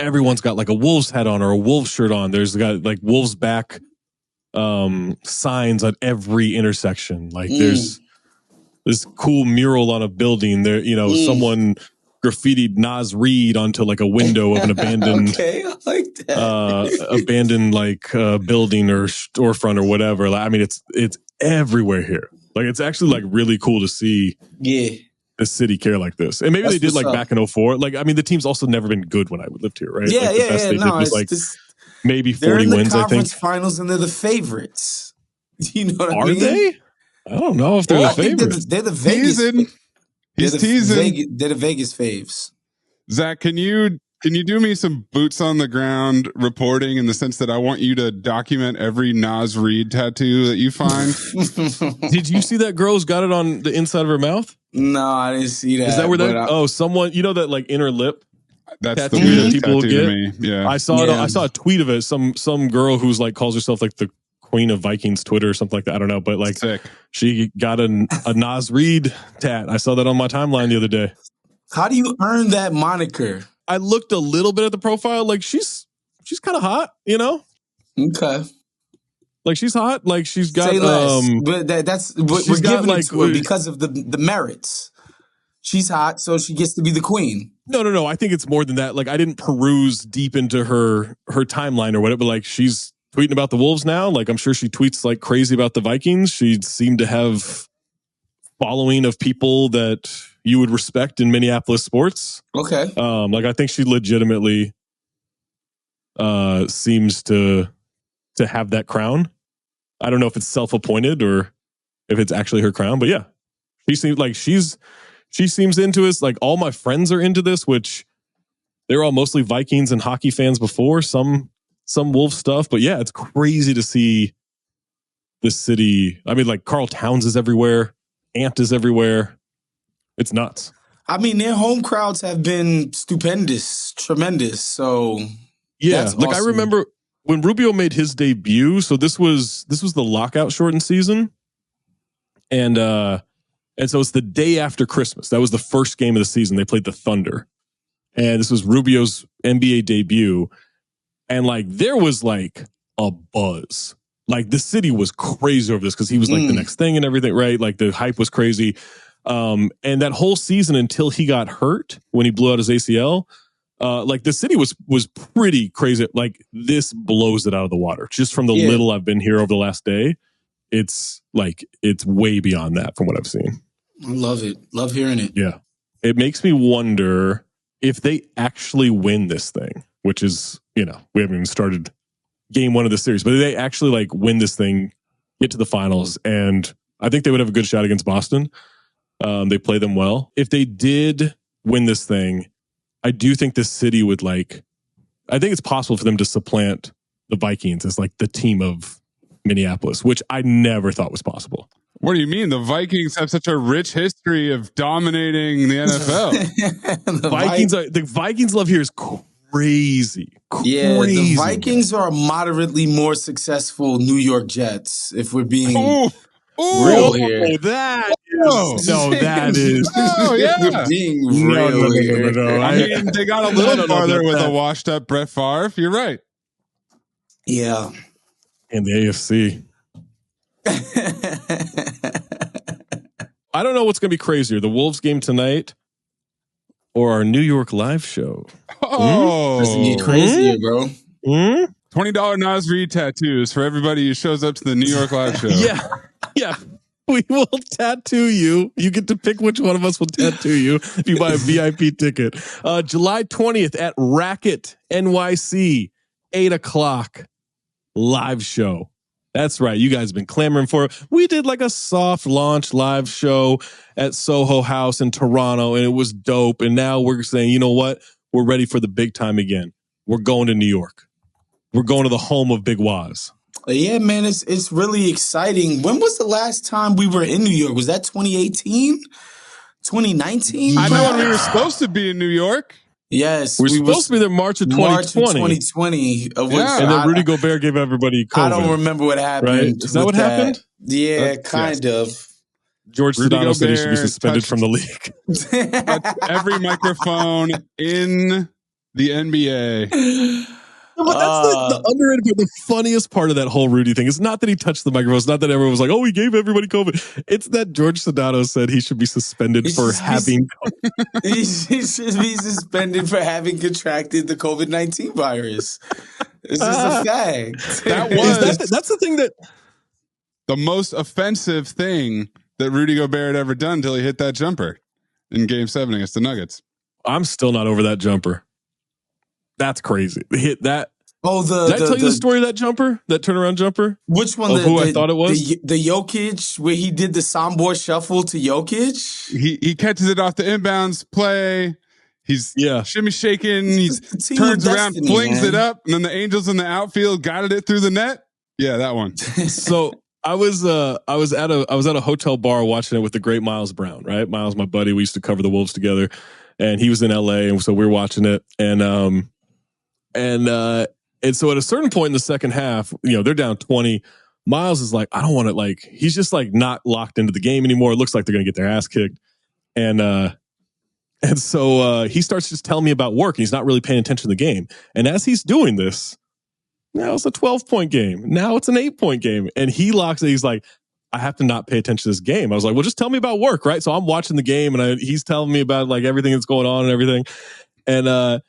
everyone's got like a Wolves hat on or a Wolves shirt on. There's got like Wolves back signs at every intersection. Like there's this cool mural on a building there, someone graffitied Naz Reid onto like a window of an abandoned okay, I like that. abandoned building or storefront or whatever. Like, I mean, it's everywhere here. Like it's actually like really cool to see the city care like this. And maybe they did like back in 2004. Like, I mean, the team's also never been good when I lived here, right? Yeah, like, the best they did was like maybe 40 wins, I think. They're in the conference finals and they're the favorites. You know what I mean? Are they? I don't know if they're the favorites. They're the Vegas. He's teasing. They're the Vegas faves. Zach, can you do me some boots on the ground reporting in the sense that I want you to document every Naz Reid tattoo that you find? Did you see that girl's got it on the inside of her mouth? No, I didn't see that. Is that where someone, that like inner lip? That's tattoo the weirdest people tattoo get? to me. Yeah. I saw it. I saw a tweet of it. Some girl who's like calls herself like the Queen of Vikings Twitter or something like that. I don't know, but like sick. She got a Naz Reid tat. I saw that on my timeline the other day. How do you earn that moniker? I looked a little bit at the profile. Like she's kind of hot, Okay. Like she's hot. Like she's got. Say less. But that's what we're giving it to her because of the merits. She's hot, so she gets to be the queen. No. I think it's more than that. Like I didn't peruse deep into her timeline or whatever. But like she's tweeting about the Wolves now. Like I'm sure she tweets like crazy about the Vikings. She seemed to have following of people that you would respect in Minneapolis sports. Okay. Like I think she legitimately seems to have that crown. I don't know if it's self-appointed or if it's actually her crown, but yeah. She seems like she seems into this. Like all my friends are into this, which they're all mostly Vikings and hockey fans before, some Wolf stuff, but yeah, it's crazy to see this city. I mean, like Carl Towns is everywhere. Ant is everywhere. It's nuts. I mean, their home crowds have been stupendous, tremendous. So yeah, like awesome. I remember when Rubio made his debut. So this was the lockout shortened season, and so it's the day after Christmas. That was the first game of the season. They played the Thunder, and this was Rubio's NBA debut. And like there was like a buzz. Like the city was crazy over this because he was like the next thing and everything, right? Like the hype was crazy. And that whole season until he got hurt when he blew out his ACL, like the city was pretty crazy. Like this blows it out of the water. Just from the little I've been here over the last day, it's way beyond that from what I've seen. I love it. Love hearing it. Yeah. It makes me wonder if they actually win this thing, which is, we haven't even started game one of the series, but they actually like win this thing, get to the finals. And I think they would have a good shot against Boston. They play them well. If they did win this thing, I do think this city would I think it's possible for them to supplant the Vikings as like the team of Minneapolis, which I never thought was possible. What do you mean? The Vikings have such a rich history of dominating the NFL. The Vikings love here is crazy. Yeah, the Vikings are moderately more successful New York Jets, if we're being real here. That is. Oh, yeah. We're being real here. No. I mean, they got a little farther with a washed-up Brett Favre. You're right. Yeah. In the AFC. I don't know what's going to be crazier, the Wolves game tonight or our New York live show. Oh, that's going to get crazier, bro. $20 Naz Reid tattoos for everybody who shows up to the New York live show. Yeah. We will tattoo you. You get to pick which one of us will tattoo you if you buy a VIP ticket. July 20th at Racket NYC, 8:00 live show. That's right. You guys have been clamoring for it. We did like a soft launch live show at Soho House in Toronto, and it was dope. And now we're saying, you know what? We're ready for the big time again. We're going to New York. We're going to the home of Big Waz. Yeah, man, it's really exciting. When was the last time we were in New York? Was that 2018? 2019? I know when we were supposed to be in New York. Yes. We're supposed to be there March of 2020. And then Rudy Gobert gave everybody COVID. I don't remember what happened. Right? Is that what happened? Yeah, kind of. George Sedano said he should be suspended from the league. Every microphone in The NBA. But that's the underrated part. The funniest part of that whole Rudy thing is not that he touched the microphone. It's not that everyone was like, "Oh, he gave everybody COVID." It's that George Sedano said he should be suspended for having. He should be suspended for having contracted the COVID-19 virus. It's just a fact. That's the thing that the most offensive thing that Rudy Gobert had ever done until he hit that jumper in Game 7 against the Nuggets. I'm still not over that jumper. That's crazy. Hit that. Oh, did I tell you the story of that jumper, that turnaround jumper? Which one? I thought it was the Jokic, where he did the Sombor shuffle to Jokic. He catches it off the inbounds play. He's shimmy shaking. He turns around, flings it up, and then the Angels in the outfield guided it through the net. Yeah, that one. So I was at a hotel bar watching it with the great Miles Brown. Right, Miles, my buddy. We used to cover the Wolves together, and he was in LA, and so we were watching it, And so at a certain point in the second half, they're down 20. Miles is like, I don't want to he's just not locked into the game anymore. It looks like they're going to get their ass kicked. And so he starts just telling me about work. And he's not really paying attention to the game. And as he's doing this, now it's a 12-point game. Now it's an 8-point game. And he locks it. He's like, I have to not pay attention to this game. I was like, well, just tell me about work, right? So I'm watching the game and he's telling me about everything that's going on and everything. And,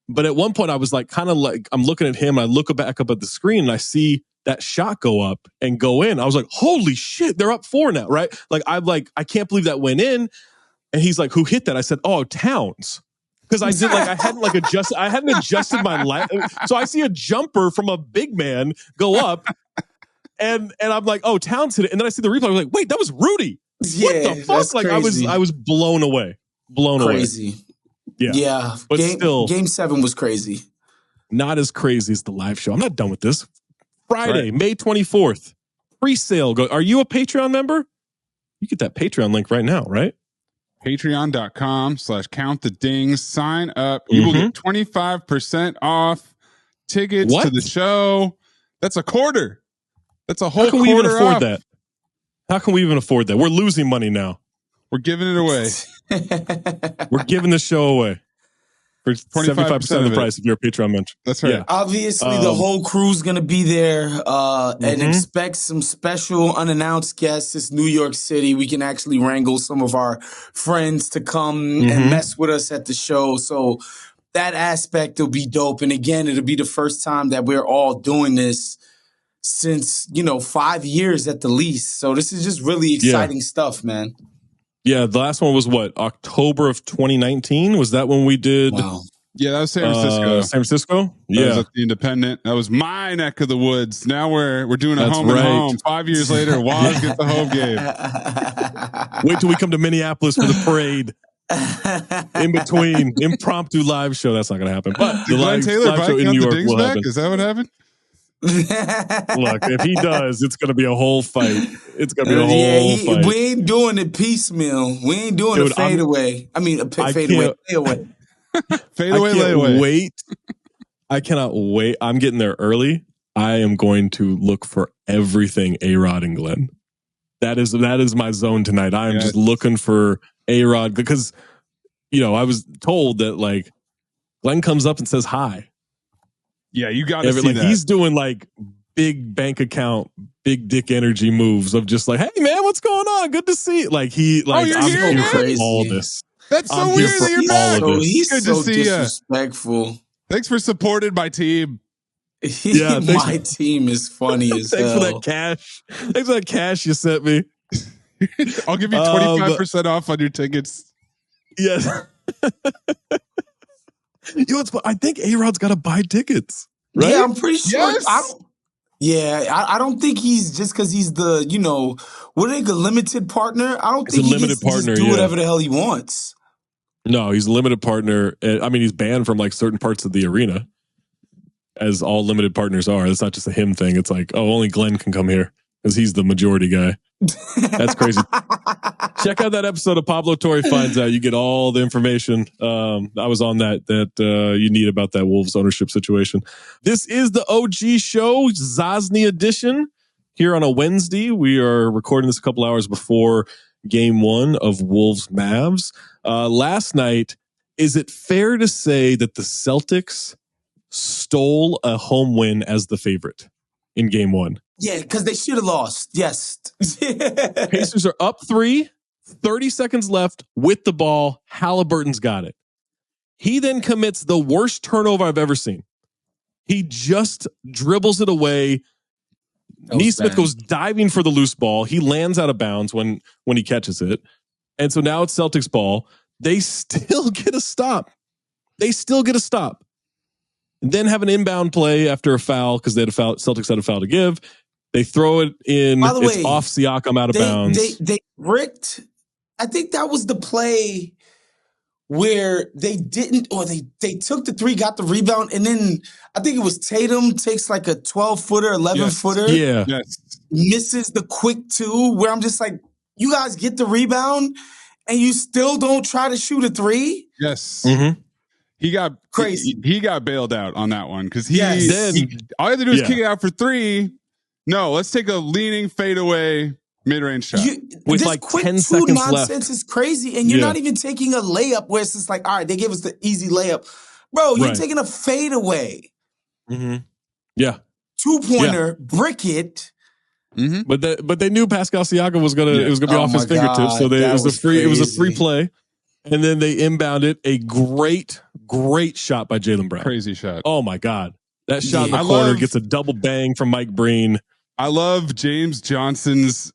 but at one point I was I'm looking at him. I look back up at the screen and I see that shot go up and go in. I was like, holy shit, they're up 4 now, right? I can't believe that went in. And he's like, who hit that? I said, oh, Towns. Because I hadn't adjusted my life. So I see a jumper from a big man go up and I'm like, oh, Towns hit it. And then I see the replay. I was like, wait, that was Rudy. Yeah, what the fuck? I was blown away. Crazy. Yeah. But still, Game 7 was crazy. Not as crazy as the live show. I'm not done with this. Friday, May 24th, pre-sale. Are you a Patreon member? You get that Patreon link right now, right? Patreon.com/countthedings. Sign up. You will get 25% off tickets to the show. That's a quarter. That's a whole quarter. How can we even afford that? How can we even afford that? We're losing money now. We're giving it away. We're giving the show away for 75% of the price if you're a Patreon member. That's right. Yeah. Obviously, the whole crew's going to be there and expect some special unannounced guests. It's New York City. We can actually wrangle some of our friends to come and mess with us at the show. So that aspect will be dope. And again, it'll be the first time that we're all doing this since, 5 years at the least. So this is just really exciting stuff, man. Yeah, the last one was October of 2019? Was that when we did? Wow. Yeah, that was San Francisco. San Francisco? Yeah. That was at the Independent. That was my neck of the woods. Now we're doing a home and home. 5 years later, Waz gets the home game. Wait till we come to Minneapolis for the parade. In between, impromptu live show. That's not going to happen. But the live show in New York will happen. Is that what happened? Look, if he does, it's going to be a whole fight. It's going to be a whole fight. We ain't doing it piecemeal. We ain't doing a fadeaway. Fadeaway. Layaway. I cannot wait. I'm getting there early. I am going to look for everything A-Rod and Glenn. That is my zone tonight. I am just looking for A-Rod because, I was told that Glenn comes up and says hi. Yeah, you got to see that. He's doing big bank account, big dick energy moves of just hey man, what's going on? Good to see you. I'm here for all this. That's so weird that you're back. He's good so to see disrespectful. Thanks for supporting my team. Yeah, my team is funny as hell. Thanks for that cash. Thanks for that cash you sent me. I'll give you 25% off on your tickets. Yes. I think A-Rod's got to buy tickets, right? Yeah, I'm pretty sure. Yes. I don't think he's just because he's the, what are they, a limited partner? I don't think he gets to just do whatever the hell he wants. No, he's a limited partner. I mean, he's banned from certain parts of the arena, as all limited partners are. It's not just a him thing. It's only Glenn can come here because he's the majority guy. That's crazy. Check out that episode of Pablo Torre Finds Out. You get all the information. I was on that you need about that Wolves ownership situation. This is the OG show, Zosny edition, here on a Wednesday. We are recording this a couple hours before Game 1 of Wolves Mavs. Last night, is it fair to say that the Celtics stole a home win as the favorite in game one? Yeah, because they should have lost. Yes. Pacers are up 3, 30 seconds left with the ball. Halliburton's got it. He then commits the worst turnover I've ever seen. He just dribbles it away. Neesmith goes diving for the loose ball. He lands out of bounds when he catches it. And so now it's Celtics ball. They still get a stop. And then have an inbound play after a foul because they had a foul. Celtics had a foul to give. They throw it in. By the It's way, off Siakam out of bounds. They bricked. I think that was the play where they didn't, or they took the 3, got the rebound, and then I think it was Tatum takes like a 12-footer, 11-footer. Yeah. Misses the quick 2, where I'm just like, you guys get the rebound and you still don't try to shoot a 3? Yes. Mm-hmm. He got crazy. He got bailed out on that one because then all he had to do was kick it out for 3. No, let's take a leaning fadeaway mid-range shot with like 10 seconds left. Nonsense is crazy, and you're not even taking a layup where it's just like, all right, they gave us the easy layup, bro. You're taking a fadeaway. Mm-hmm. Yeah, 2-pointer, brick it. Mm-hmm. But they knew Pascal Siakam was gonna be off his fingertips, so it was a free play, and then they inbounded a great shot by Jaylen Brown. Crazy shot. Oh my God, that shot in the corner gets a double bang from Mike Breen. I love James Johnson's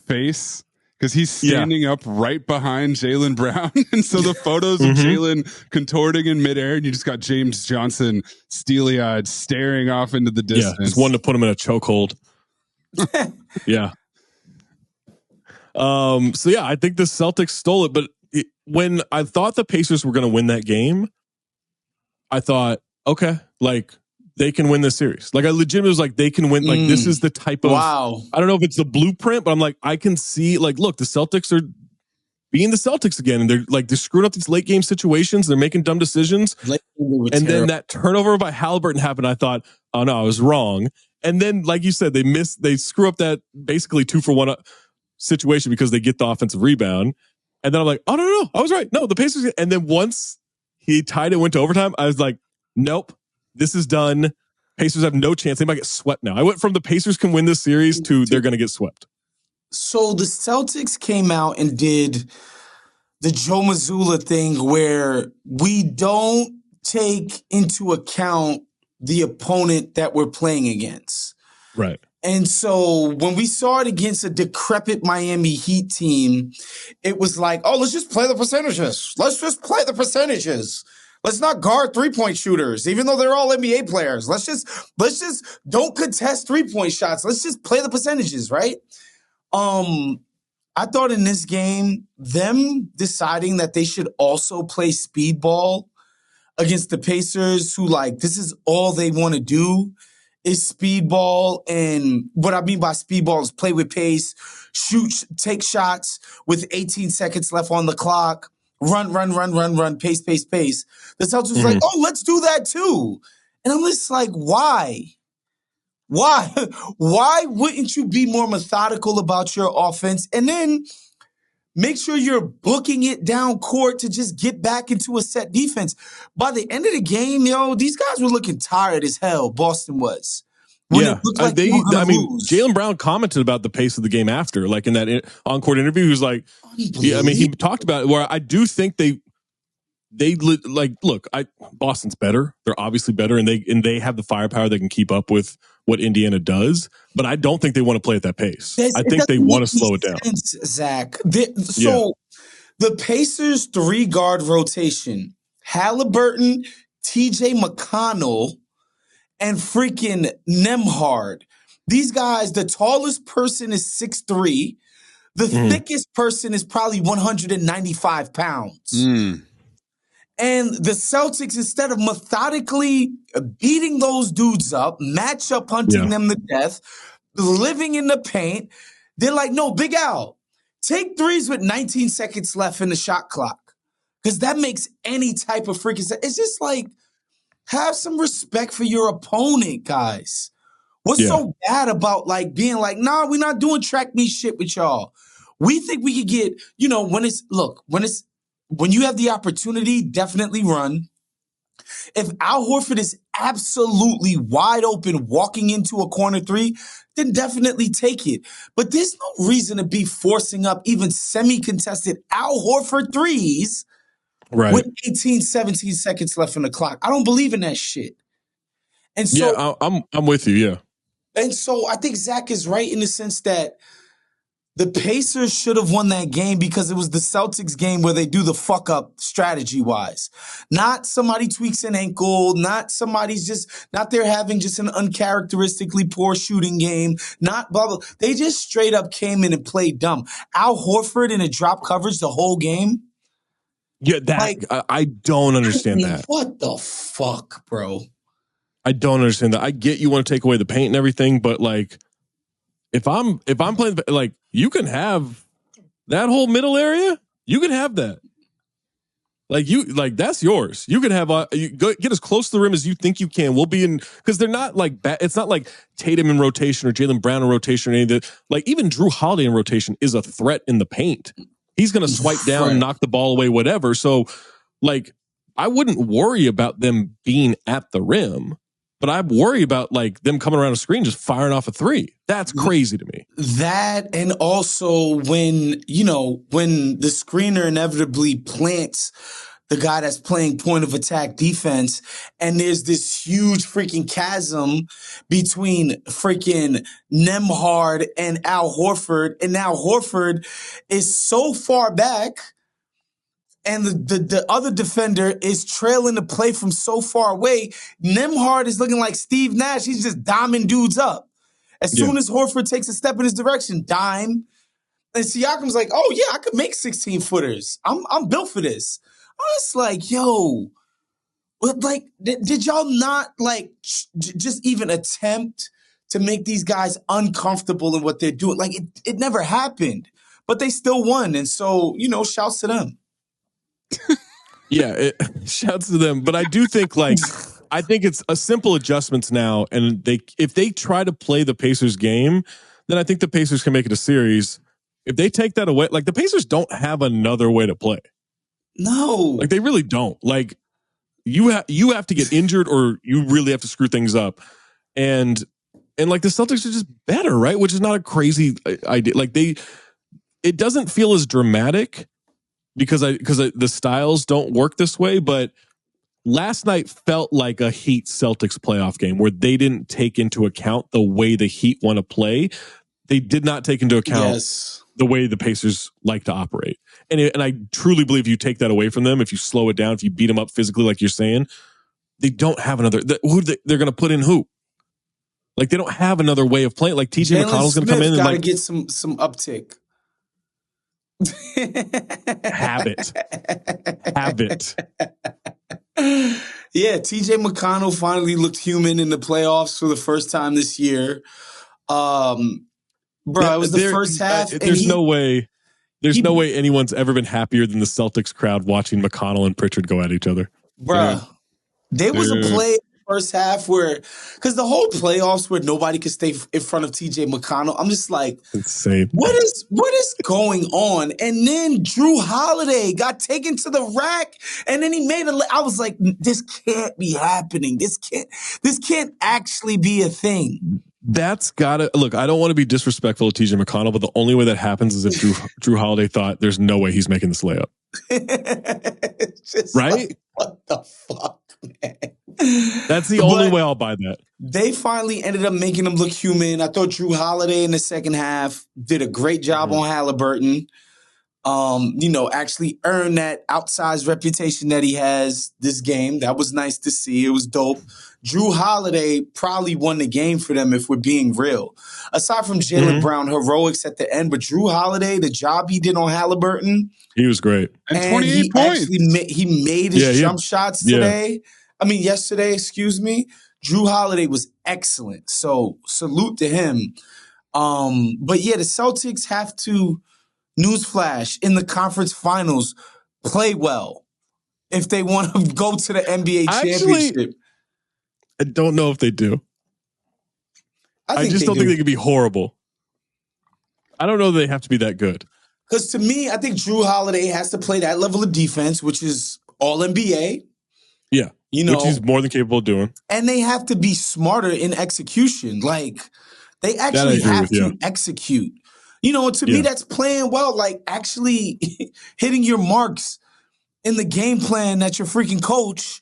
face because he's standing up right behind Jaylen Brown, and so the photos of Jaylen contorting in midair, and you just got James Johnson steely-eyed staring off into the distance. Yeah, just wanted to put him in a chokehold. Yeah. So yeah, I think the Celtics stole it, but when I thought the Pacers were going to win that game, I thought, okay, like they can win this series. Like I legitimately was like, they can win. Like this is the type of, I don't know if it's the blueprint, but I'm like, I can see like, look, the Celtics are being the Celtics again. And they're screwing up these late game situations. They're making dumb decisions. And then that turnover by Halliburton happened. I thought, oh no, I was wrong. And then, like you said, they screw up that basically 2-for-1 situation because they get the offensive rebound. And then I'm like, oh no, I was right. No, the Pacers. And then once he tied it, went to overtime, I was like, nope, this is done. Pacers have no chance. They might get swept now. I went from the Pacers can win this series to they're going to get swept. So the Celtics came out and did the Joe Mazzulla thing where we don't take into account the opponent that we're playing against. Right. And so when we saw it against a decrepit Miami Heat team, it was like, oh, let's just play the percentages. Let's not guard 3-point shooters, even though they're all NBA players. Let's just don't contest 3-point shots. Let's just play the percentages, right? I thought in this game, them deciding that they should also play speedball against the Pacers, who like this is all they want to do is speedball. And what I mean by speedball is play with pace, take shots with 18 seconds left on the clock, run, pace. The Celtics was like, oh, let's do that too. And I'm just like, why? Why wouldn't you be more methodical about your offense? And then make sure you're booking it down court to just get back into a set defense. By the end of the game, these guys were looking tired as hell. Boston was. Jaylen Brown commented about the pace of the game after, like in that on-court interview. He was like, he talked about it where I do think Boston's better. They're obviously better, and they have the firepower that can keep up with what Indiana does. But I don't think they want to play at that pace. I think they want to slow it down. Zach. The Pacers 3-guard rotation: Halliburton, T.J. McConnell, and freaking Nembhard. These guys, the tallest person is 6'3". The thickest person is probably 195 pounds. And the Celtics, instead of methodically beating those dudes up, matchup hunting them to death, living in the paint, they're like, no, Big Al, take threes with 19 seconds left in the shot clock. Because that makes any type of freaking sense. It's just like, have some respect for your opponent, guys. What's so bad about like being like, nah, we're not doing track meet shit with y'all. We think we could get, when it's when you have the opportunity, definitely run. If Al Horford is absolutely wide open walking into a corner three, then definitely take it. But there's no reason to be forcing up even semi-contested Al Horford threes with 18, 17 seconds left on the clock. I don't believe in that shit. And so I'm with you, yeah. And so I think Zach is right in the sense that the Pacers should have won that game because it was the Celtics game where they do the fuck up strategy-wise. Not somebody tweaks an ankle, not they're having just an uncharacteristically poor shooting game, not blah, blah. They just straight up came in and played dumb. Al Horford in a drop coverage the whole game. Yeah, I don't understand that. What the fuck, bro? I don't understand that. I get you want to take away the paint and everything, but like, if I'm playing, like, you can have that whole middle area. You can have that. Like that's yours. You can have get as close to the rim as you think you can. We'll be in, because they're not like it's not like Tatum in rotation or Jaylen Brown in rotation or anything. Like even Drew Holiday in rotation is a threat in the paint. He's going to swipe down, knock the ball away, whatever. So like, I wouldn't worry about them being at the rim. But I worry about like them coming around a screen, just firing off a three. That's crazy to me. That, and also when the screener inevitably plants the guy that's playing point of attack defense, and there's this huge freaking chasm between freaking Nembhard and Al Horford, and Al Horford is so far back, and the other defender is trailing the play from so far away. Nembhard is looking like Steve Nash. He's just diming dudes up. As soon as Horford takes a step in his direction, dime. And Siakam's like, oh, yeah, I could make 16-footers. I'm built for this. I was like, yo, like, did y'all not, like, just even attempt to make these guys uncomfortable in what they're doing? Like, it never happened. But they still won. And so, shouts to them. Yeah, shouts to them. But I do think I think it's a simple adjustments now. And if they try to play the Pacers game, then I think the Pacers can make it a series. If they take that away, like the Pacers don't have another way to play. No, like they really don't. Like you have to get injured or you really have to screw things up. And like the Celtics are just better, right? Which is not a crazy idea. Like it doesn't feel as dramatic because the styles don't work this way, but last night felt like a Heat Celtics playoff game where they didn't take into account the way the Heat want to play. They did not take into account the way the Pacers like to operate. And I truly believe you take that away from them, if you slow it down, if you beat them up physically, like you're saying, they don't have another. They're going to put in who? Like they don't have another way of playing. Like TJ McConnell's going to come in and gotta get some uptick. Have it. Yeah, TJ McConnell finally looked human in the playoffs for the first time this year. Bro, it was the first half. There's no way anyone's ever been happier than the Celtics crowd watching McConnell and Pritchard go at each other. Bruh, there was a play in the first half where, because the whole playoffs where nobody could stay in front of TJ McConnell, I'm just like, insane. What is going on? And then Drew Holiday got taken to the rack, and then he made I was like, this can't be happening. This can't actually be a thing. That's gotta look. I don't want to be disrespectful to TJ McConnell, but the only way that happens is if Drew Holiday thought there's no way he's making this layup. Right? Like, what the fuck, man? That's the only way I'll buy that. They finally ended up making him look human. I thought Drew Holiday in the second half did a great job on Halliburton. Actually earned that outsized reputation that he has this game. That was nice to see. It was dope. Drew Holiday probably won the game for them if we're being real. Aside from Jaylen Brown heroics at the end, but Drew Holiday, the job he did on Halliburton, he was great. And 28 points. He made his jump shots today. Yesterday, excuse me. Drew Holiday was excellent. So salute to him. But yeah, the Celtics have to, newsflash, in the conference finals, play well if they want to go to the NBA championship. I don't know if they do. I just don't think they could be horrible. I don't know that they have to be that good. Because to me, I think Drew Holiday has to play that level of defense, which is all NBA. Yeah. Which he's more than capable of doing. And they have to be smarter in execution. Like, they actually have to execute. To me, that's playing well, like actually hitting your marks in the game plan that your freaking coach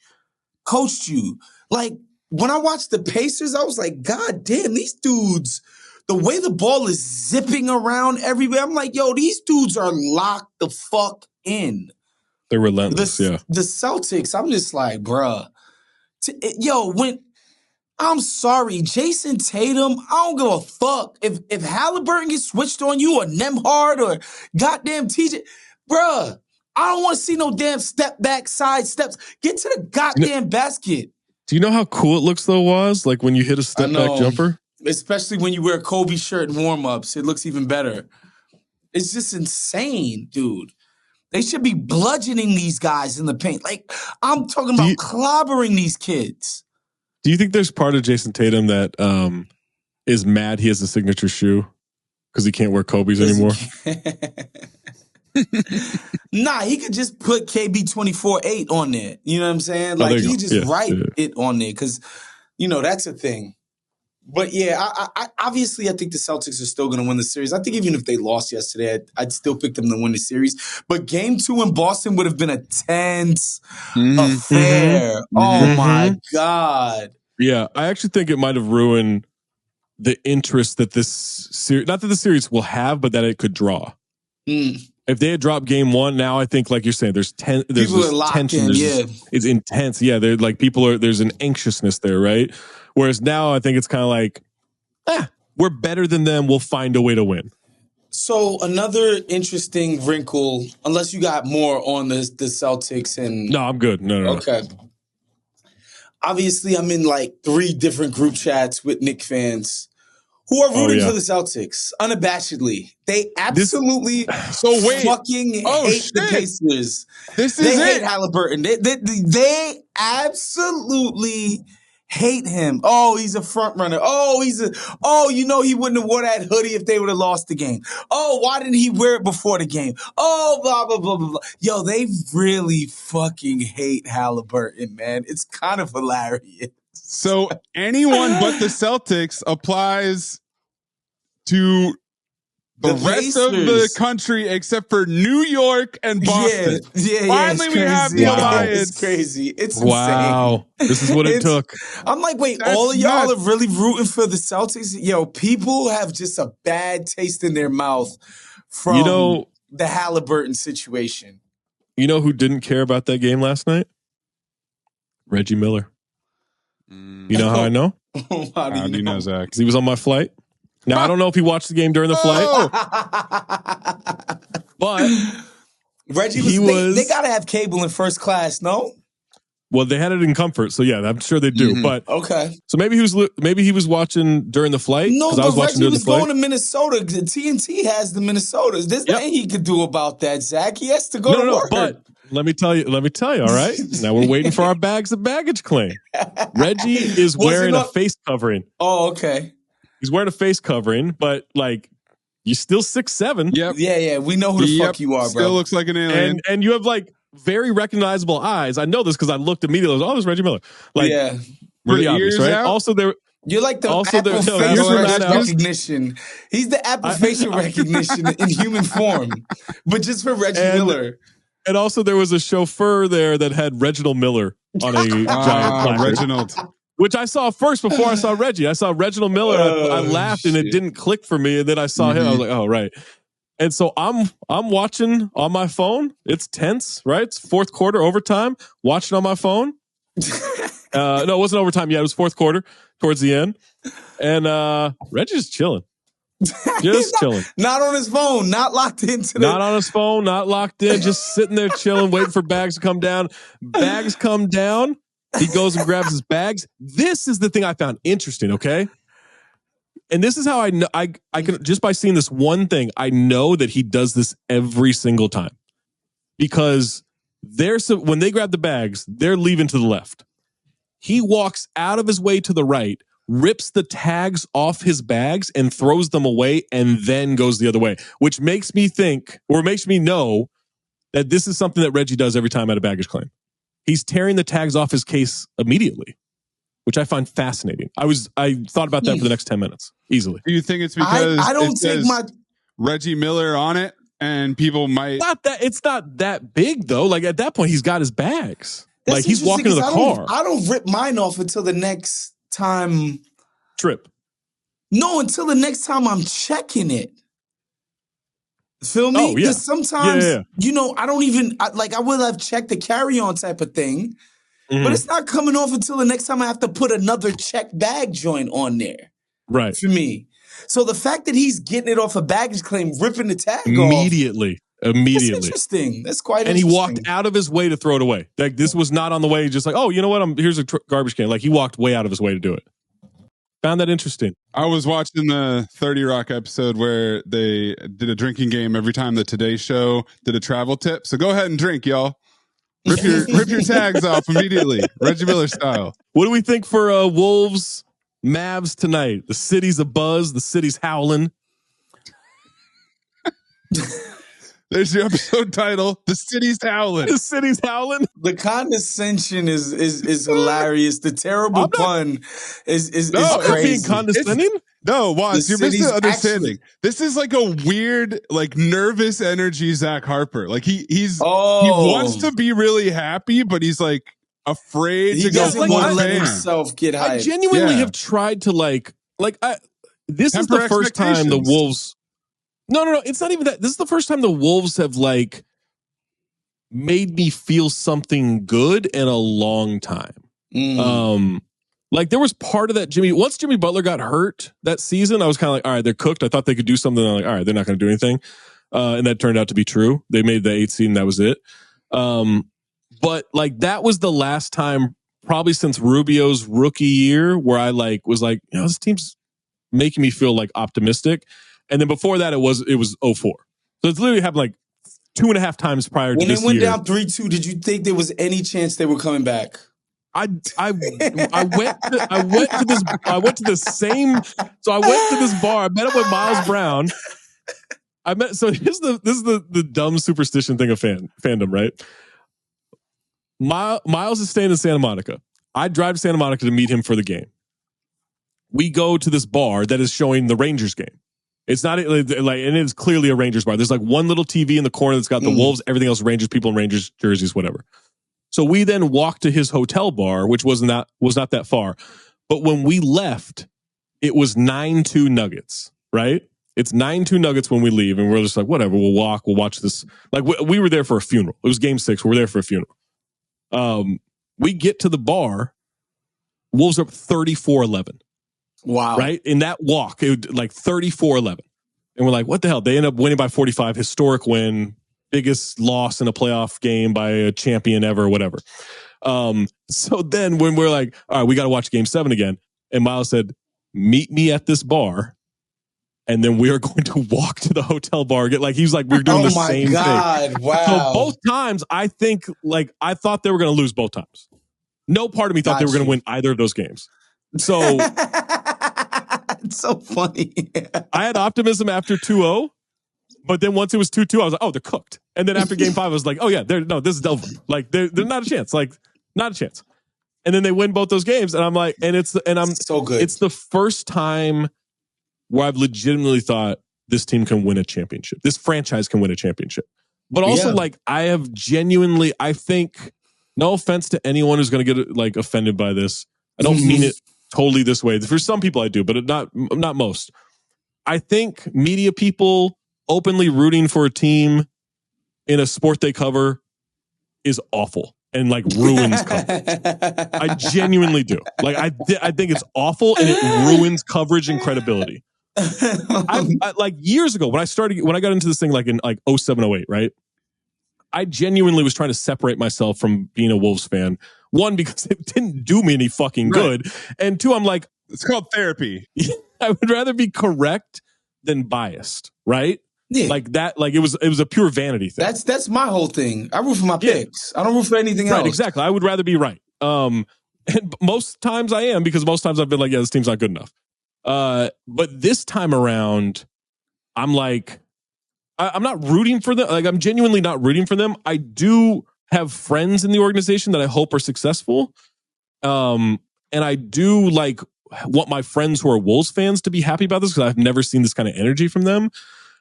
coached you. Like, when I watched the Pacers, I was like, God damn, these dudes, the way the ball is zipping around everywhere, I'm like, yo, these dudes are locked the fuck in. They're relentless, The Celtics, I'm just like, bruh. I'm sorry, Jason Tatum, I don't give a fuck. If Halliburton gets switched on you or Nembhard or goddamn TJ, bruh, I don't want to see no damn step back side steps. Get to the goddamn basket. Do you know how cool it looks though, Waz? Like when you hit a step back jumper? Especially when you wear a Kobe shirt in warm-ups, it looks even better. It's just insane, dude. They should be bludgeoning these guys in the paint. Like, I'm talking about clobbering these kids. Do you think there's part of Jason Tatum that is mad he has a signature shoe because he can't wear Kobe's anymore? Nah, he could just put KB 24-8 on there. You know what I'm saying? Like, he just write it on there because, that's a thing. But yeah, I obviously I think the Celtics are still going to win the series. I think even if they lost yesterday, I'd still pick them to win the series. But Game 2 in Boston would have been a tense affair. Oh my God. Yeah, I actually think it might have ruined the interest that this series, not that the series will have, but that it could draw. If they had dropped Game 1, now I think, like you're saying, there's tension. It's intense. Yeah, they're like there's an anxiousness there, right? Whereas now I think it's kind of like, we're better than them. We'll find a way to win. So another interesting wrinkle, unless you got more on the Celtics and no, I'm good. No. Okay. Obviously, I'm in like 3 different group chats with Knicks fans who are rooting for the Celtics unabashedly. They absolutely fucking hate the Pacers. They hate Halliburton. They absolutely hate him. Oh, he's a front runner. He wouldn't have wore that hoodie if they would have lost the game. Oh, why didn't he wear it before the game? Oh, blah, blah, blah, blah, blah. Yo, they really fucking hate Halliburton, man. It's kind of hilarious. So anyone but the Celtics applies to the rest of the country except for New York and Boston. Finally, we have the alliance. It's crazy. It's insane. This is what it took. I'm like, wait, all of y'all are really rooting for the Celtics? Yo, people have just a bad taste in their mouth from the Halliburton situation. You know who didn't care about that game last night? Reggie Miller. You know how I know? How do you know, Zach? Because he was on my flight. Now, I don't know if he watched the game during the flight, but Reggie they got to have cable in first class, no? Well, they had it in comfort, so yeah, I'm sure they do. But okay, so maybe he was watching during the flight. No, but I was watching Reggie was going to Minnesota. TNT has the Minnesotas. There's nothing he could do about that, Zach. He has to go to work. But let me tell you. All right, now we're waiting for our bags of baggage claim. Reggie is wearing a face covering. Oh, okay. He's wearing a face covering, but like, you're still 6'7". Yep. Yeah. We know who the fuck you are, bro. Still looks like an alien. And you have like very recognizable eyes. I know this because I looked immediately. Oh, there's Reggie Miller. Like, pretty obvious, right? Out? Also, you're like the Apple facial recognition. He's the Apple facial recognition in human form, but just for Reggie Miller. And also, there was a chauffeur there that had Reginald Miller on a giant placard. Reginald. Which I saw first before I saw Reggie. I saw Reginald Miller. I laughed and it didn't click for me. And then I saw him. I was like, oh, right. And so I'm watching on my phone. It's tense, right? It's fourth quarter overtime. Watching on my phone. No, it wasn't overtime yet. It was fourth quarter towards the end. And Reggie's chilling. Just chilling. Not on his phone. Not locked into Not on his phone. Not locked in. Just sitting there chilling, waiting for bags to come down. Bags come down. He goes and grabs his bags. This is the thing I found interesting, okay? And this is how I know, I can, just by seeing this one thing, I know that he does this every single time. Because when they grab the bags, they're leaving to the left. He walks out of his way to the right, rips the tags off his bags and throws them away and then goes the other way, which makes me think, or makes me know that this is something that Reggie does every time at a baggage claim. He's tearing the tags off his case immediately, which I find fascinating. I thought about that for the next 10 minutes easily. Do you think it's because I don't take my Reggie Miller on it and people might it's not that big though. Like at that point, he's got his bags. Like he's walking to the car. I don't rip mine off until the next time trip. No, until the next time I'm checking it. Feel me? Oh, yeah. Because sometimes, I don't even, I will have checked the carry-on type of thing, but it's not coming off until the next time I have to put another check bag joint on there. Right. For me. So the fact that he's getting it off a baggage claim, ripping the tag immediately. That's interesting. That's quite interesting. And he walked out of his way to throw it away. Like this was not on the way, just like, oh, you know what? Here's a garbage can. Like he walked way out of his way to do it. Found that interesting. I was watching the 30 Rock episode where they did a drinking game every time the Today Show did a travel tip. So go ahead and drink, y'all. Rip your tags off immediately, Reggie Miller style. What do we think for Wolves Mavs tonight? The city's abuzz. The city's howling. There's your episode title. The city's howling. The city's howling. The condescension is hilarious. The terrible pun is crazy. Being condescending? No, Waz, you're misunderstanding. This is like a weird, like nervous energy Zach Harper. Like he wants to be really happy, but he's like afraid to go. He doesn't want to let himself get hyped. I genuinely have tried to this is the first time the Wolves. No. It's not even that. This is the first time the Wolves have made me feel something good in a long time. There was part of that once Jimmy Butler got hurt that season, I was kind of like, all right, they're cooked. I thought they could do something. I'm like, all right, they're not going to do anything. And that turned out to be true. They made the 8th seed and that was it. But that was the last time probably since Rubio's rookie year where I was like, this team's making me feel optimistic. And then before that, it was 0-4. So it's literally happened 2.5 times prior to this year. When they went down 3-2, did you think there was any chance they were coming back? I went to this bar. I met up with Miles Brown. So this is the dumb superstition thing of fandom, right? Miles is staying in Santa Monica. I drive to Santa Monica to meet him for the game. We go to this bar that is showing the Rangers game. It's not and it's clearly a Rangers bar. There's one little TV in the corner that's got the Wolves, everything else Rangers, people in Rangers jerseys, whatever. So we then walked to his hotel bar, which was not that far. But when we left, it was 9-2 Nuggets, right? It's 9-2 Nuggets when we leave, and we're just like, whatever, we'll walk, we'll watch this. We were there for a funeral. It was game 6. We're there for a funeral. We get to the bar, Wolves are up 34-11. Wow. Right? In that walk, it would 34-11. And we're like, what the hell? They end up winning by 45, historic win, biggest loss in a playoff game by a champion ever, whatever. So then when we're like, all right, we got to watch game 7 again. And Miles said, meet me at this bar. And then we are going to walk to the hotel bar. He's like, we're doing the same thing. Wow. So both times, I think, I thought they were going to lose both times. No part of me thought they were going to win either of those games. So it's so funny. I had optimism after 2-0, but then once it was 2-2, I was like, oh, they're cooked. And then after game 5, I was like, oh yeah, this is Delver. They're not a chance. Not a chance. And then they win both those games, and I'm like, I'm so good. It's the first time where I've legitimately thought this team can win a championship. This franchise can win a championship. But also, I have genuinely, I think, no offense to anyone who's going to get offended by this. I don't mean it totally this way. For some people I do, but not most. I think media people openly rooting for a team in a sport they cover is awful and ruins coverage. I genuinely do. I think it's awful and it ruins coverage and credibility. I years ago when I got into this thing in 07, 08, right? I genuinely was trying to separate myself from being a Wolves fan. One, because it didn't do me any fucking good. Right. And two, I'm like, it's called therapy. I would rather be correct than biased, right? Yeah. It was a pure vanity thing. That's my whole thing. I root for my picks. I don't root for anything else. Right, exactly. I would rather be right. And And most times I am, because most times I've been like, yeah, this team's not good enough. But this time around, I'm like, I'm not rooting for them. Like, I'm genuinely not rooting for them. I do have friends in the organization that I hope are successful. And I do like want my friends who are Wolves fans to be happy about this, because I've never seen this kind of energy from them.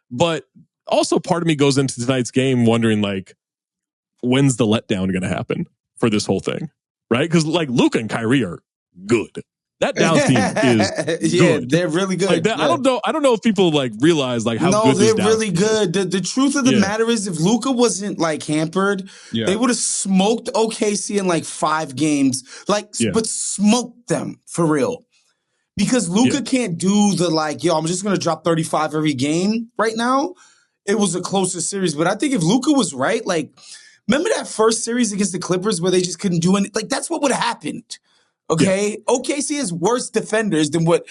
But also part of me goes into tonight's game wondering, like, when's the letdown going to happen for this whole thing? Right? Because like Luka and Kyrie are good. That Dallas team is good. They're really good. Like that, yeah. I don't know if people like realize like how good this Dallas really good. The truth of the matter is, if Luka wasn't like hampered, they would have smoked OKC in like 5 games. But smoked them for real. Because Luka can't do the like, I'm just gonna drop 35 every game right now. It was a closer series. But I think if Luka was right, like, remember that first series against the Clippers where they just couldn't do anything? Like, that's what would have happened. Okay? Yeah. OKC is worse defenders than what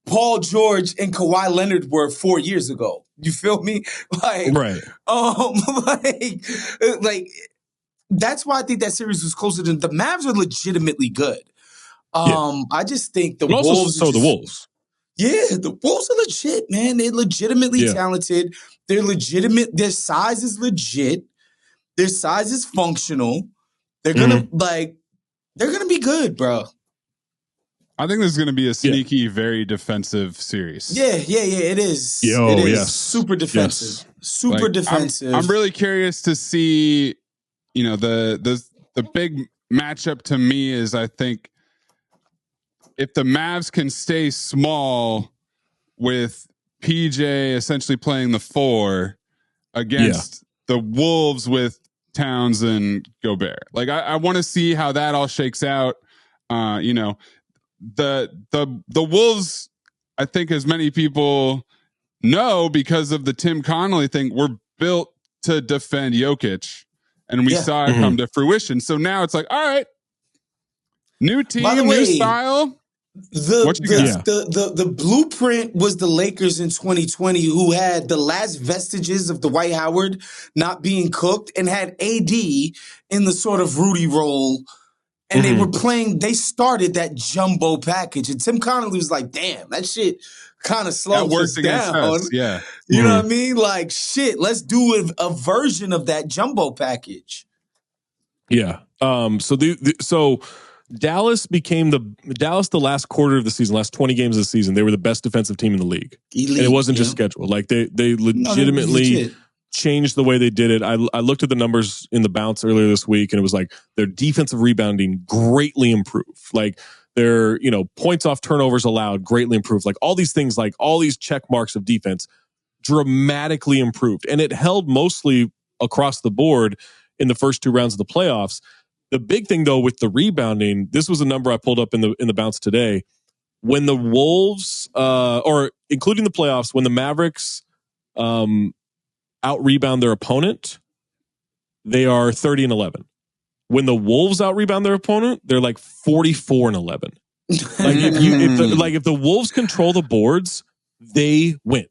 Paul George and Kawhi Leonard were 4 years ago. You feel me? Like, right. Like that's why I think that series was closer than the Mavs are legitimately good. I just think the Wolves. The Wolves. Yeah, the Wolves are legit, man. They're legitimately talented. They're legitimate. Their size is legit. Their size is functional. They're gonna they're gonna be good, bro. I think this is gonna be a sneaky, very defensive series. Yeah, it is. It is super defensive. Super defensive. I'm really curious to see, the big matchup to me is, I think, if the Mavs can stay small with PJ essentially playing the 4 against the Wolves with Towns and Gobert. Like, I want to see how that all shakes out. The Wolves, I think, as many people know, because of the Tim Connolly thing, were built to defend Jokic, and we saw it come to fruition. So now it's like, all right, new team, new style. The blueprint was the Lakers in 2020, who had the last vestiges of Dwight Howard not being cooked and had AD in the sort of Rudy role. And they started that jumbo package. And Tim Connolly was like, damn, that shit kind of slowed us down. Us. Yeah. You know what I mean? Like, shit, let's do a version of that jumbo package. Yeah. So Dallas became the last quarter of the season, last 20 games of the season, they were the best defensive team in the league. Elite, and it wasn't just schedule. Like they legitimately changed the way they did it. I looked at the numbers in the bounce earlier this week, and it was like their defensive rebounding greatly improved. Like their, points off turnovers allowed greatly improved. Like all these things, like all these check marks of defense dramatically improved. And it held mostly across the board in the first 2 rounds of the playoffs. The big thing, though, with the rebounding, this was a number I pulled up in the bounce today. When the Wolves, or including the playoffs, when the Mavericks out-rebound their opponent, they are 30-11. When the Wolves out-rebound their opponent, they're like 44-11. Like if the Wolves control the boards, they win.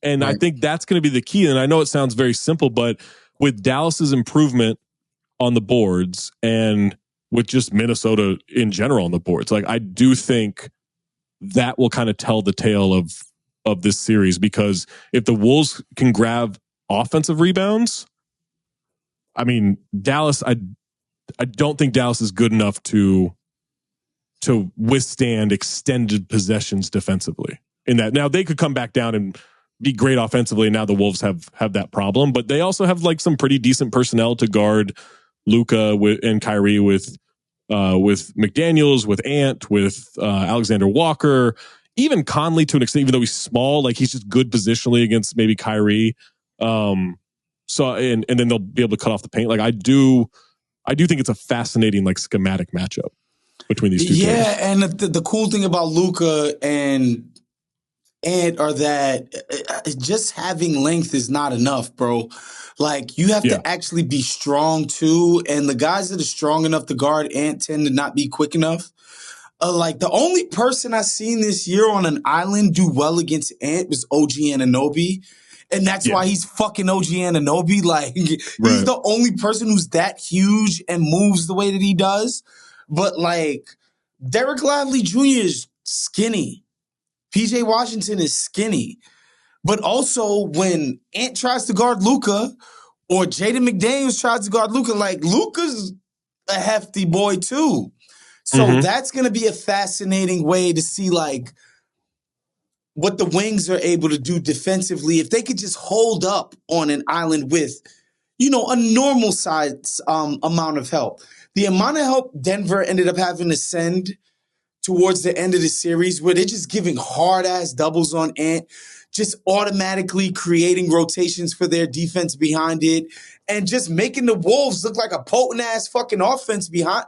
And I think that's going to be the key. And I know it sounds very simple, but with Dallas's improvement on the boards and with just Minnesota in general on the boards, like I do think that will kind of tell the tale of this series, because if the Wolves can grab offensive rebounds, I mean, Dallas, I don't think Dallas is good enough to withstand extended possessions defensively in that. Now they could come back down and be great offensively, and now the Wolves have that problem, but they also have like some pretty decent personnel to guard Luka and Kyrie with McDaniels, with Ant, with Alexander Walker, even Conley to an extent, even though he's small, like he's just good positionally against maybe Kyrie. So and then they'll be able to cut off the paint. Like I do think it's a fascinating like schematic matchup between these two teams. Yeah, and the cool thing about Luka and are that just having length is not enough, bro. Like, you have to actually be strong, too. And the guys that are strong enough to guard Ant tend to not be quick enough. Like, the only person I've seen this year on an island do well against Ant was OG Anunoby. And that's why he's fucking OG Anunoby. Like, he's the only person who's that huge and moves the way that he does. But like Derek Lively Jr. is skinny. PJ Washington is skinny. But also when Ant tries to guard Luka or Jaden McDaniels tries to guard Luka, like Luka's a hefty boy too. So that's going to be a fascinating way to see like what the Wings are able to do defensively. If they could just hold up on an island with, a normal size amount of help. The amount of help Denver ended up having to send towards the end of the series where they're just giving hard-ass doubles on Ant, just automatically creating rotations for their defense behind it, and just making the Wolves look like a potent-ass fucking offense behind.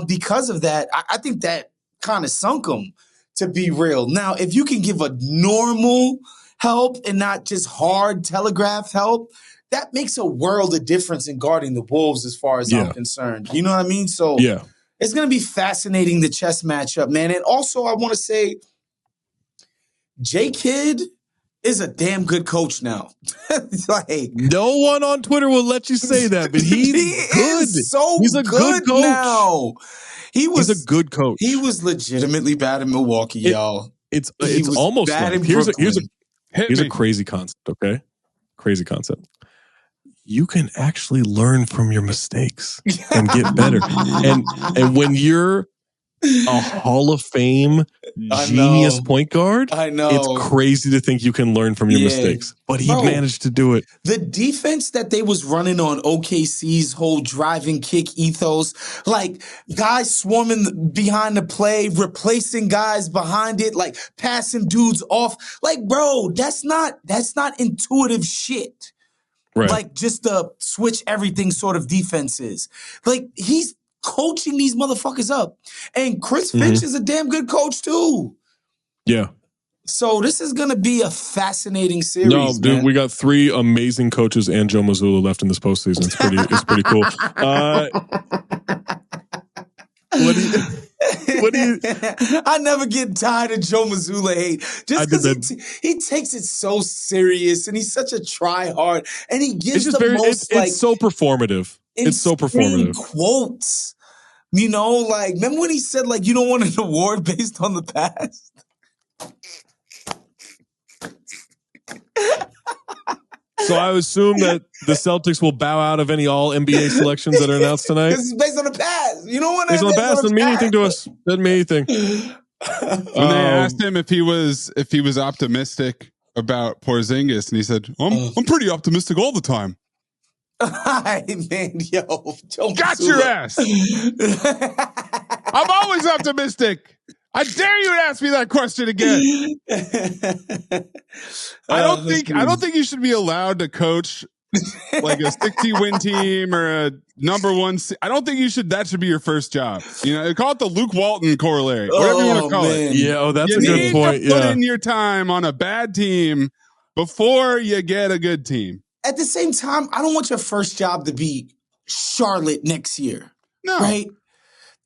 Because of that, I think that kind of sunk them, to be real. Now, if you can give a normal help and not just hard telegraph help, that makes a world of difference in guarding the Wolves as far as I'm concerned. You know what I mean? So it's going to be fascinating, the chess matchup, man. And also, I want to say, J. Kidd is a damn good coach now. Like, no one on Twitter will let you say that, but he's good. He's a good coach now. He's a good coach. He was legitimately bad in Milwaukee, y'all. It's almost bad like, here's a crazy concept, okay? Crazy concept. You can actually learn from your mistakes and get better. And when you're a Hall of Fame genius point guard, I know. It's crazy to think you can learn from your mistakes. But he managed to do it. The defense that they was running on OKC's whole driving kick ethos, like guys swarming behind the play, replacing guys behind it, like passing dudes off. Like, bro, that's not intuitive shit. Right. Like just the switch everything sort of defenses. Like he's coaching these motherfuckers up. And Chris Finch is a damn good coach too. Yeah. So this is going to be a fascinating series. No, dude, we got 3 amazing coaches and Joe Mazzulla left in this postseason. It's pretty cool. What do you? I never get tired of Joe Mazzulla hate. Just because he takes it so serious and he's such a try-hard and he gives it's so performative. It's so performative. Quotes. Like, remember when he said, like, you don't want an award based on the past? So I assume that the Celtics will bow out of any all NBA selections that are announced tonight. Because it's based on the past. You don't want to. Based on the past doesn't mean anything to us. Doesn't mean anything. When they asked him if he was optimistic about Porzingis, and he said, "I'm pretty optimistic all the time." Hi, man, yo, got your ass. I'm always optimistic. I dare you to ask me that question again. I don't think you should be allowed to coach like a 60-win team or a number 1. I don't think that should be your first job. Call it the Luke Walton corollary, whatever you want to call it. Yeah, that's a good point. You need to put in your time on a bad team before you get a good team. At the same time, I don't want your first job to be Charlotte next year. No. Right?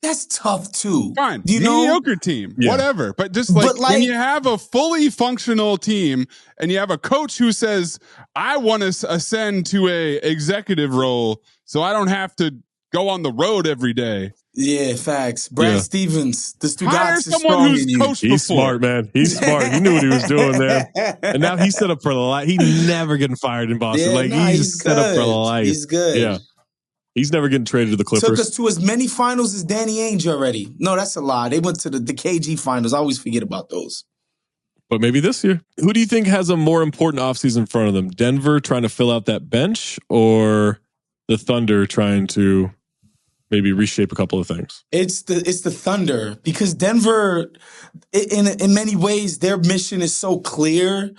That's tough too. Fine. Mediocre team. Yeah. Whatever. But just when you have a fully functional team and you have a coach who says, I want to ascend to a executive role so I don't have to go on the road every day. Yeah, facts. Brad Stevens. This dude hire someone who's coached before. He's smart, man. He's smart. He knew what he was doing there. And now he's set up for life. He's never getting fired in Boston. He's set up for life. He's good. Yeah. He's never getting traded to the Clippers. Took us to as many finals as Danny Ainge already. No, that's a lie. They went to the KG finals. I always forget about those. But maybe this year. Who do you think has a more important offseason in front of them? Denver trying to fill out that bench or the Thunder trying to maybe reshape a couple of things? It's the Thunder because Denver, in many ways, their mission is so clear.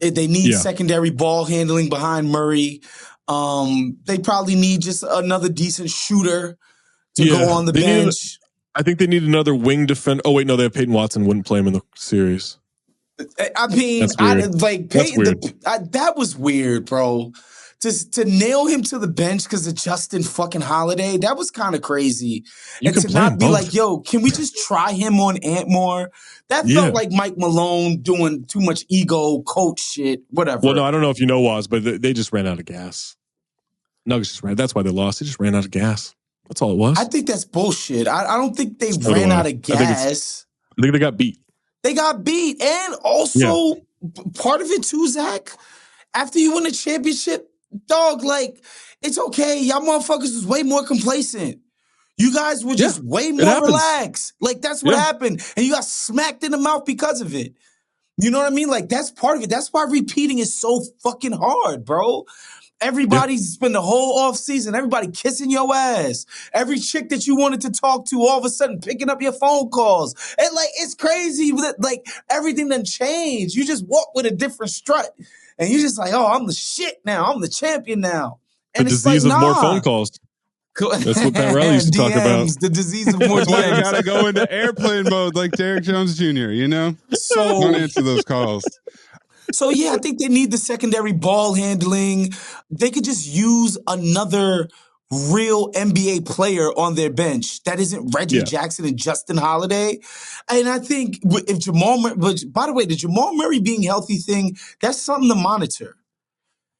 They need secondary ball handling behind Murray. They probably need just another decent shooter to go on the bench. I think they need another wing defender. Oh, wait, no, they have Peyton Watson. Wouldn't play him in the series. I mean, that was weird, bro. To nail him to the bench because of Justin fucking Holiday, that was kind of crazy. And to not be like, yo, can we just try him on Ant more? That felt like Mike Malone doing too much ego coach shit, whatever. Well, no, I don't know if you know, Woz, but they just ran out of gas. Nuggets just ran. That's why they lost. They just ran out of gas. That's all it was. I think that's bullshit. I don't think they ran out of gas. I think they got beat. They got beat. And also, part of it too, Zach, after you win a championship, dog, like, it's okay. Y'all motherfuckers was way more complacent. You guys were just way more relaxed. Like, that's what happened. And you got smacked in the mouth because of it. You know what I mean? Like, that's part of it. That's why repeating is so fucking hard, bro. Everybody's spent the whole offseason, everybody kissing your ass. Every chick that you wanted to talk to, all of a sudden picking up your phone calls. And like, it's crazy. Like, everything done changed. You just walk with a different strut. And you're just like, oh, I'm the shit now. I'm the champion now. And the disease of more phone calls. That's what Pat Riley used to talk about. The disease of more DMs. That's why you gotta go into airplane mode like Derrick Jones Jr., you know? So don't answer those calls. So, yeah, I think they need the secondary ball handling. They could just use another real NBA player on their bench that isn't Reggie Jackson and Justin Holiday. And I think if Jamal Murray, by the way, the Jamal Murray being healthy thing, that's something to monitor.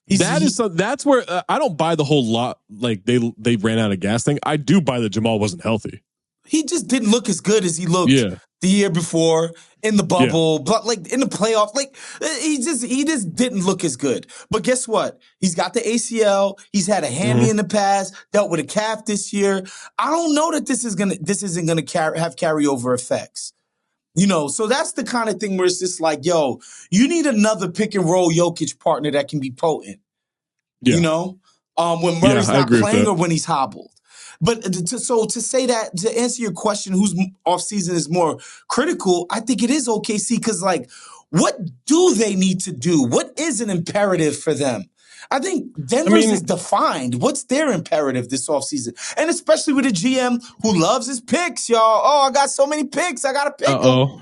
That's where I don't buy the whole lot. Like they ran out of gas thing. I do buy that Jamal wasn't healthy. He just didn't look as good as he looked the year before in the bubble, but like in the playoffs, like he just didn't look as good. But guess what? He's got the ACL. He's had a hammy in the past. Dealt with a calf this year. I don't know that this isn't gonna have carryover effects. You know, so that's the kind of thing where it's just like, yo, you need another pick and roll Jokic partner that can be potent. Yeah. You know, when Murray's not playing or when he's hobbled. But to say that, to answer your question, whose offseason is more critical, I think it is OKC because, like, what do they need to do? What is an imperative for them? I think Denver's is defined. What's their imperative this offseason? And especially with a GM who loves his picks, y'all. Oh, I got so many picks. I got to pick them.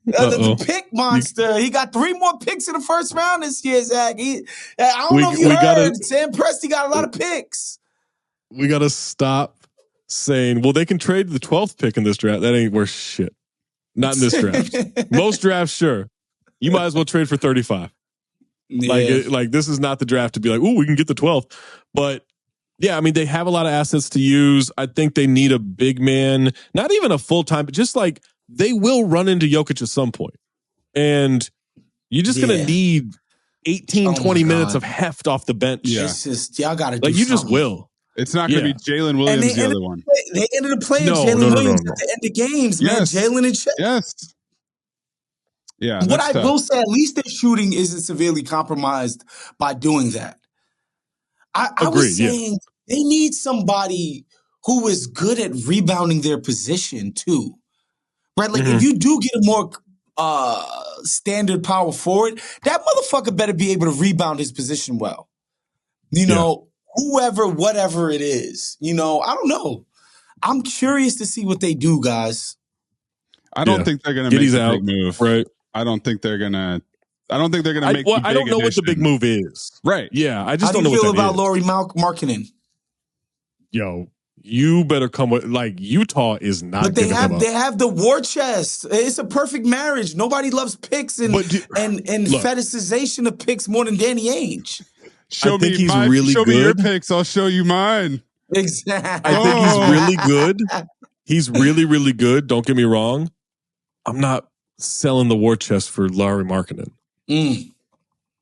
The pick monster. He got 3 more picks in the first round this year, Zach. I don't know if you heard. Sam Presti got a lot of picks. We got to stop saying, well, they can trade the 12th pick in this draft. That ain't worth shit. Not in this draft. Most drafts, sure. You might as well trade for 35. Yeah. Like this is not the draft to be like, ooh, we can get the 12th. But yeah, I mean, they have a lot of assets to use. I think they need a big man, not even a full-time, but just like they will run into Jokic at some point. And you're just going to need 18, 20 minutes of heft off the bench. Yeah. It's just, y'all got to do you something. just will. It's not going to be Jalen Williams, the other one. They ended up playing Jalen Williams at the end of games, man. Jalen and Shaq. Yes. Yeah. What I will say, at least their shooting isn't severely compromised by doing that. I was saying they need somebody who is good at rebounding their position too. Right? Like if you do get a more standard power forward, that motherfucker better be able to rebound his position well. You know, whoever, whatever it is. You know, I don't know. I'm curious to see what they do, guys. I don't think they're going to make a big move. Right. I don't think they're going to make well, I don't know what the big move is. Right. Yeah. I just don't know what that is. How do you feel about Lauri Markkanen? Yo, you better come with, like, Utah is not. But they have the war chest. It's a perfect marriage. Nobody loves picks and fetishization of picks more than Danny Ainge. Show me your picks. I'll show you mine. Exactly. I think he's really good. He's really, really good. Don't get me wrong. I'm not selling the war chest for Lauri Markkanen.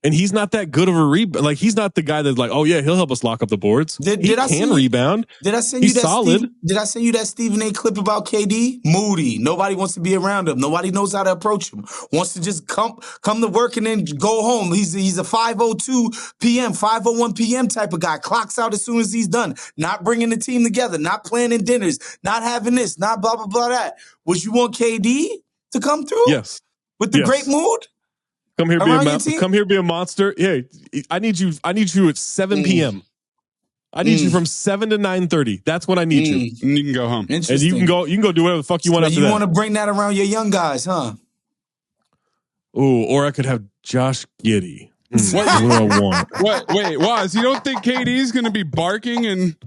And he's not that good of a rebound. Like, he's not the guy that's like, oh yeah, he'll help us lock up the boards. He can rebound. Did I send you solid? Did I send you that Stephen A. clip about KD? Moody. Nobody wants to be around him. Nobody knows how to approach him. Wants to just come to work and then go home. He's a 5:02 p.m., 5:01 p.m. type of guy. Clocks out as soon as he's done. Not bringing the team together. Not planning dinners. Not having this. Not blah blah blah that. Would you want KD to come through? Yes. With the great mood. Come here, be a monster. Hey, I need you at 7 p.m. I need you from 7 to 9:30. That's when I need you. And you can go home. And you can go do whatever the fuck you want after that. You want to bring that around your young guys, huh? Ooh, or I could have Josh Giddey. What do I want? Wait, Waz, you don't think KD's going to be barking in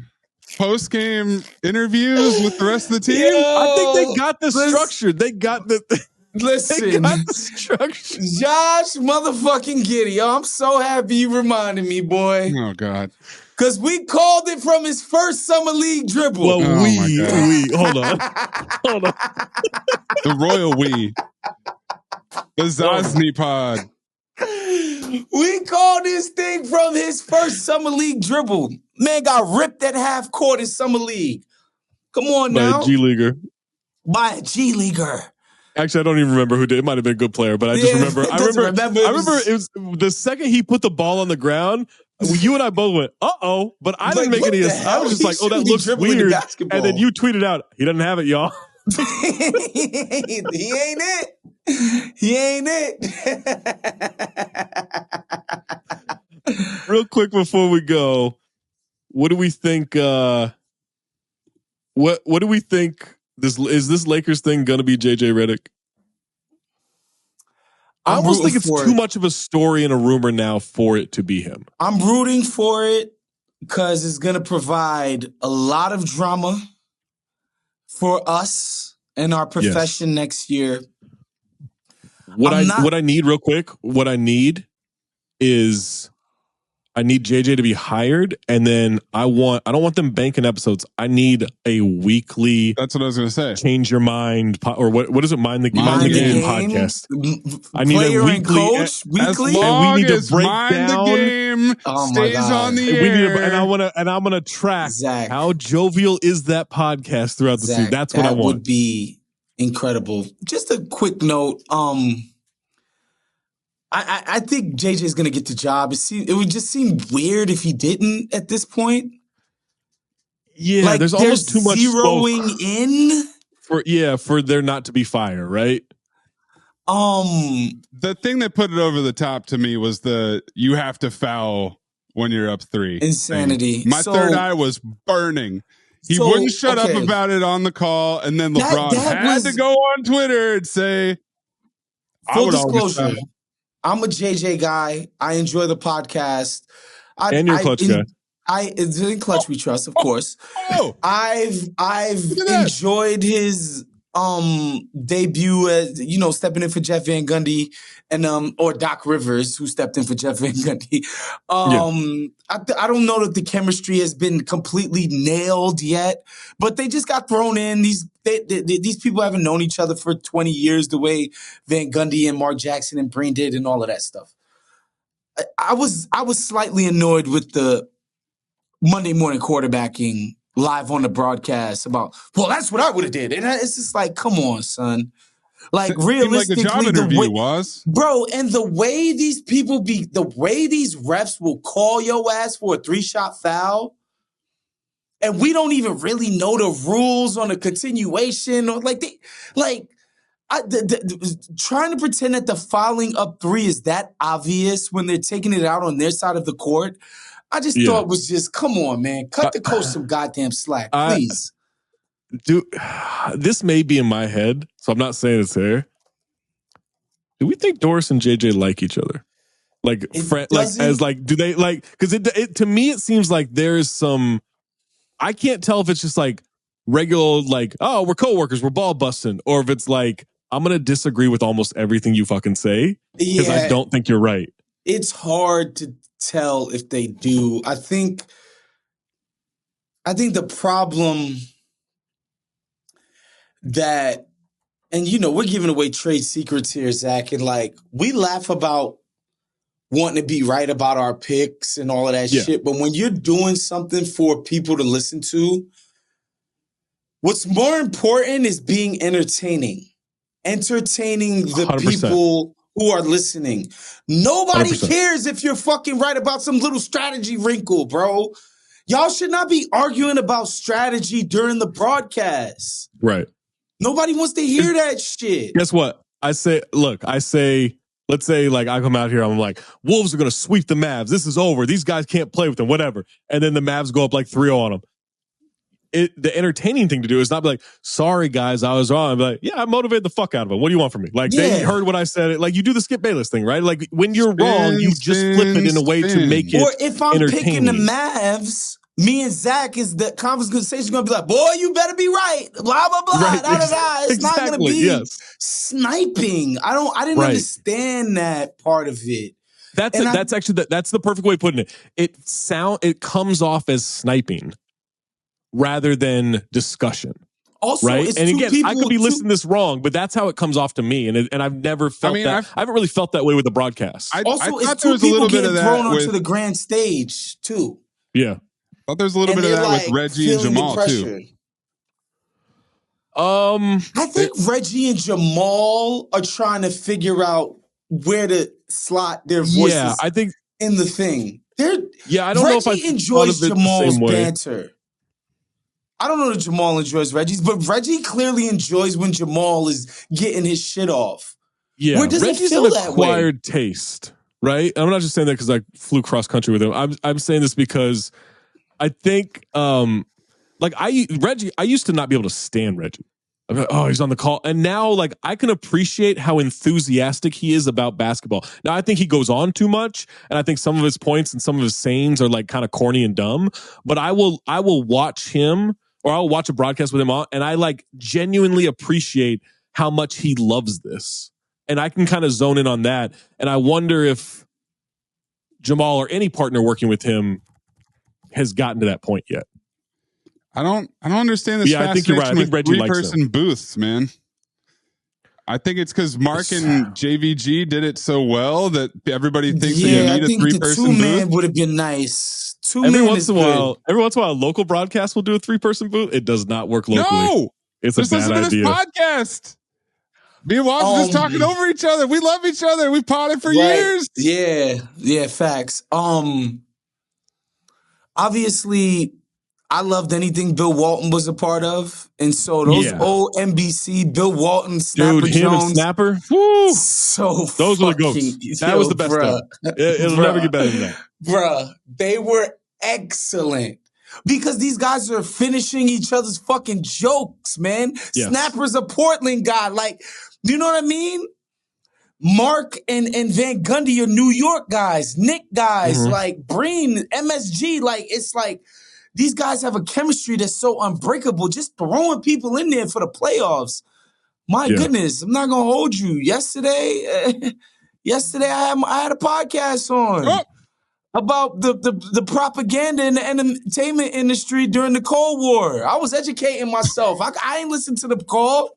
post-game interviews with the rest of the team? I think they got the structure. They got the... Listen, Josh motherfucking Giddey. Oh, I'm so happy you reminded me, boy. Oh, God. Because we called it from his first summer league dribble. Well, hold on. The royal we. The Zosny pod. We called this thing from his first summer league dribble. Man got ripped at half court in summer league. Come on now. By a G Leaguer. By a G Leaguer. Actually, I don't even remember who did. It might have been a good player, but I just remember. I remember it was the second he put the ball on the ground. You and I both went, "Uh-oh," but I didn't make any. I was just like, "Oh, that looks weird." And then you tweeted out, "He doesn't have it, y'all." He ain't it. He ain't it. Real quick before we go, what do we think? What do we think? This Lakers thing gonna be JJ Redick? I almost think it's too much of a story and a rumor now for it to be him. I'm rooting for it because it's gonna provide a lot of drama for us in our profession next year. What I need real quick, what I need is I need JJ to be hired, and then I don't want them banking episodes. I need a weekly. That's what I was going to say. Change your mind, or what is it? Mind the game podcast. I need Player a weekly, and coach weekly, as long and we need as to break Mind down the Game stays on the air. And I'm gonna track how jovial is that podcast throughout the season. That's what I want. That would be incredible. Just a quick note. I think JJ is going to get the job. It would just seem weird if he didn't at this point. Yeah, like, there's almost too much zeroing in for there not to be fire, right? The thing that put it over the top to me was you have to foul when you're up 3. Insanity. My third eye was burning. He wouldn't shut up about it on the call, and then LeBron had to go on Twitter and say, full disclosure, I'm a JJ guy. I enjoy the podcast. And you're a Clutch guy. It's in Clutch we trust, of course. I've enjoyed his debut as, stepping in for Jeff Van Gundy and or Doc Rivers, who stepped in for Jeff Van Gundy. I don't know that the chemistry has been completely nailed yet, but they just got thrown in. These people haven't known each other for 20 years the way Van Gundy and Mark Jackson and Breen did and all of that stuff. I was slightly annoyed with the Monday morning quarterbacking live on the broadcast about, well, that's what I would have did. And it's just like, come on, son. Like, realistically, like the job interview was. Bro, and the way these refs will call your ass for a 3-shot foul, and we don't even really know the rules on a continuation, or trying to pretend that the fouling up 3 is that obvious when they're taking it out on their side of the court. I just thought it was just, come on, man. Cut the coach some goddamn slack, please. Dude, this may be in my head, so I'm not saying it's there. Do we think Doris and JJ like each other? Do they like, because it to me, it seems like there is some, I can't tell if it's just like regular, like, oh, we're coworkers, we're ball busting, or if it's like, I'm going to disagree with almost everything you fucking say because I don't think you're right. It's hard to tell if they do. I think the problem that, and we're giving away trade secrets here, Zach, and like, we laugh about wanting to be right about our picks and all of that shit, but when you're doing something for people to listen to, what's more important is being entertaining the 100%. People who are listening. Nobody 100%. Cares if you're fucking right about some little strategy wrinkle, bro. Y'all should not be arguing about strategy during the broadcast. Right. Nobody wants to hear that shit. Guess what? Let's say, like, I come out here, I'm like, Wolves are going to sweep the Mavs. This is over. These guys can't play with them, whatever. And then the Mavs go up like 3-0 on them. The entertaining thing to do is not be like, sorry, guys, I was wrong. I'd be like, yeah, I motivated the fuck out of them. What do you want from me? Like, they heard what I said. Like, you do the Skip Bayless thing, right? Like, when you're wrong, you just flip it in a way to make it Or if I'm picking the Mavs, me and Zach is the conversation going to be like, boy, you better be right. Blah, blah, blah. Right. It's not going to be sniping. I didn't understand that part of it. That's actually that's the perfect way of putting it. It comes off as sniping rather than discussion. Also, right? And again, I could be listening to this wrong, but that's how it comes off to me. And I've never felt I haven't really felt that way with the broadcast. I thought there was a little bit of that thrown onto the grand stage too. Yeah. I thought there's a little bit of that with Reggie and Jamal too. I think Reggie and Jamal are trying to figure out where to slot their voices. Yeah, I think in the thing. I don't Reggie know if I enjoys Jamal's banter. I don't know that Jamal enjoys Reggie's, but Reggie clearly enjoys when Jamal is getting his shit off. Yeah, Reggie's an acquired taste, right? I'm not just saying that because I flew cross country with him. I'm saying this because I think, Reggie, I used to not be able to stand Reggie. I'm like, oh, he's on the call. And now, I can appreciate how enthusiastic he is about basketball. Now, I think he goes on too much, and I think some of his points and some of his sayings are, kind of corny and dumb. But I will watch him, or I'll watch a broadcast with him on, and I, genuinely appreciate how much he loves this. And I can kind of zone in on that. And I wonder if Jamal or any partner working with him has gotten to that point yet. I don't understand this. Yeah, I think you're right. I think Reggie likes three-person booths, man. I think it's because Mark and JVG did it so well that everybody thinks that you need a three-person booth. Two-man would have been nice. Every once in a while, a local broadcast will do a three-person booth. It does not work locally. No, it's a bad idea. This podcast. Me and Watson just talking over each other. We love each other. We've potted for years. Yeah, facts. Obviously, I loved anything Bill Walton was a part of. And so those old NBC, Bill Walton, Snapper Jones. And Snapper. Woo! So those were the goats. That was the best stuff. It'll never get better than that. Bruh, they were excellent. Because these guys are finishing each other's fucking jokes, man. Yes. Snapper's a Portland guy. You know what I mean? Mark and Van Gundy are New York guys. Nick guys. Breen, MSG. It's these guys have a chemistry that's so unbreakable. Just throwing people in there for the playoffs. My goodness, I'm not gonna hold you. Yesterday I had a podcast on about the propaganda in the entertainment industry during the Cold War. I was educating myself. I ain't listened to the call.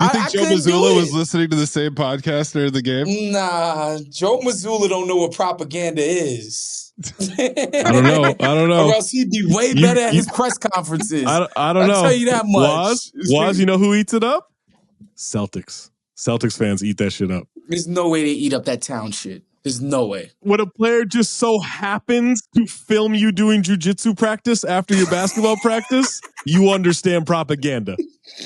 You think Joe Mazzulla was listening to the same podcast during the game? Nah, Joe Mazzulla don't know what propaganda is. I don't know. Or else he'd be way better at his press conferences. I don't know. I'll tell you that much. Waz, you know who eats it up? Celtics. Celtics fans eat that shit up. There's no way they eat up that town shit. There's no way. When a player just so happens to film you doing jiu-jitsu practice after your basketball practice, you understand propaganda.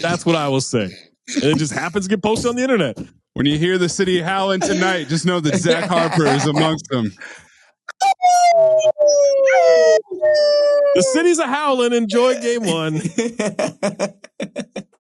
That's what I will say. And it just happens to get posted on the internet. When you hear the city howling tonight, just know that Zach Harper is amongst them. The city's a howling. Enjoy game one.